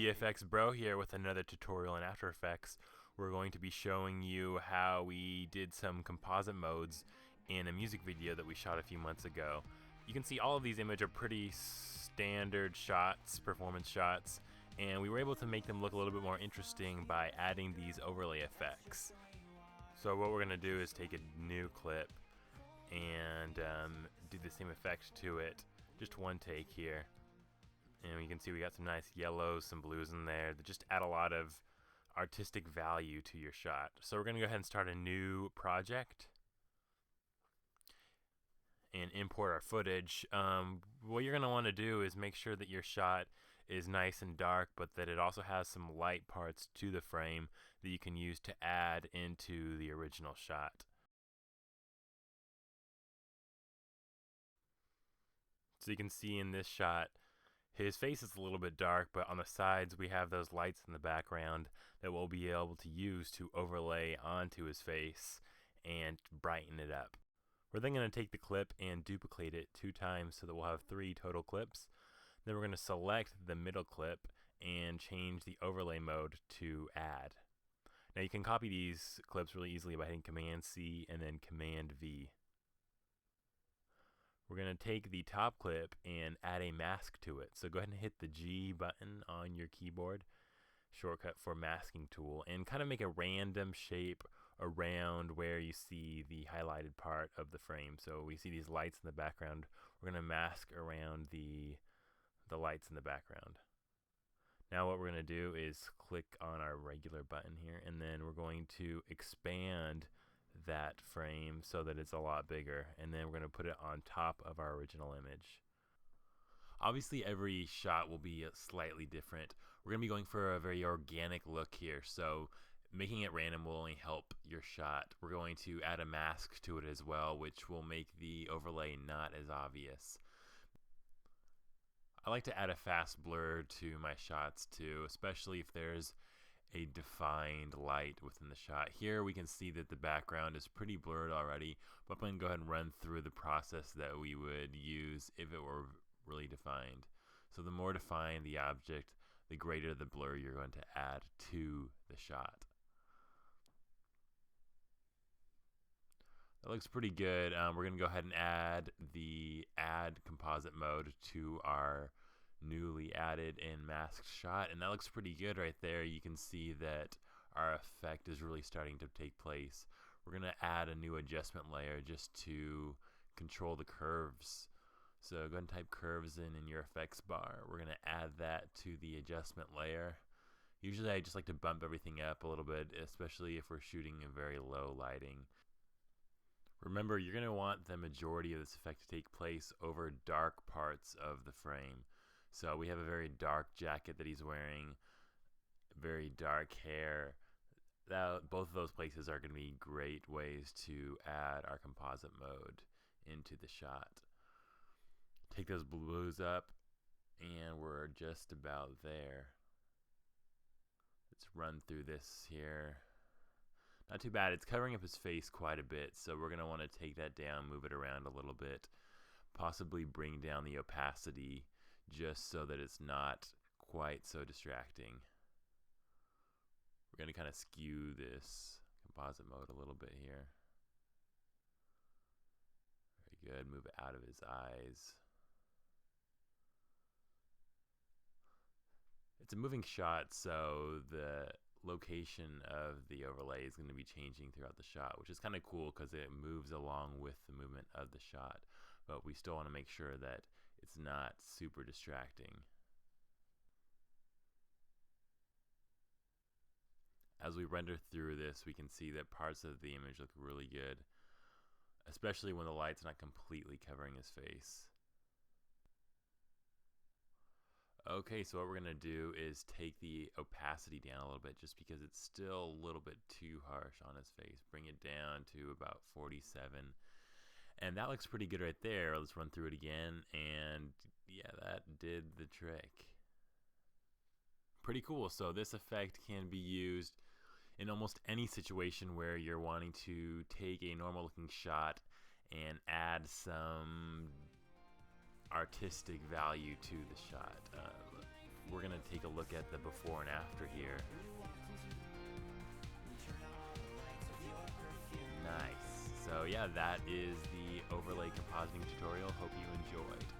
VFX Bro here with another tutorial in After Effects. We're going to be showing you how we did some composite modes in a music video that we shot a few months ago. You can see all of these images are pretty standard shots, performance shots, and we were able to make them look a little bit more interesting by adding these overlay effects. So what we're going to do is take a new clip and do the same effect to it, just one take here. And you can see we got some nice yellows, some blues in there that just add a lot of artistic value to your shot. So we're going to go ahead and start a new project and import our footage. What you're going to want to do is make sure that your shot is nice and dark, but that it also has some light parts to the frame that you can use to add into the original shot. So you can see in this shot, his face is a little bit dark, but on the sides we have those lights in the background that we'll be able to use to overlay onto his face and brighten it up. We're then going to take the clip and duplicate it 2 times so that we'll have 3 total clips. Then we're going to select the middle clip and change the overlay mode to add. Now you can copy these clips really easily by hitting Command C and then Command V. We're going to take the top clip and add a mask to it. So go ahead and hit the G button on your keyboard, shortcut for masking tool, and kind of make a random shape around where you see the highlighted part of the frame. So we see these lights in the background. We're going to mask around the lights in the background. Now what we're going to do is click on our regular button here, and then we're going to expand that frame so that it's a lot bigger, and then we're going to put it on top of our original image. Obviously every shot will be slightly different. We're going to be going for a very organic look here, so making it random will only help your shot. We're going to add a mask to it as well, which will make the overlay not as obvious. I like to add a fast blur to my shots too, especially if there's a defined light within the shot. Here we can see that the background is pretty blurred already, but I'm going to go ahead and run through the process that we would use if it were really defined. So the more defined the object, the greater the blur you're going to add to the shot. That looks pretty good. We're going to go ahead and add the Add Composite mode to our newly added and masked shot, and that looks pretty good right there. You can see that our effect is really starting to take place. We're going to add a new adjustment layer just to control the curves. So go ahead and type curves in your effects bar. We're going to add that to the adjustment layer. Usually I just like to bump everything up a little bit, especially if we're shooting in very low lighting. Remember, you're going to want the majority of this effect to take place over dark parts of the frame. So we have a very dark jacket that he's wearing, very dark hair. Both of those places are going to be great ways to add our composite mode into the shot. Take those blues up, and we're just about there. Let's run through this here. Not too bad. It's covering up his face quite a bit, so we're going to want to take that down, move it around a little bit, possibly bring down the opacity just so that it's not quite so distracting. We're going to kind of skew this composite mode a little bit here. Very good. Move it out of his eyes. It's a moving shot, so the location of the overlay is going to be changing throughout the shot, which is kind of cool because it moves along with the movement of the shot, but we still want to make sure that it's not super distracting. As we render through this, we can see that parts of the image look really good, especially when the light's not completely covering his face. Okay, so what we're going to do is take the opacity down a little bit just because it's still a little bit too harsh on his face. Bring it down to about 47. And that looks pretty good right there. Let's run through it again, and yeah, that did the trick. Pretty cool. So this effect can be used in almost any situation where you're wanting to take a normal looking shot and add some artistic value to the shot. we're gonna take a look at the before and after here. Nice. So yeah, that is the overlay compositing tutorial. Hope you enjoyed.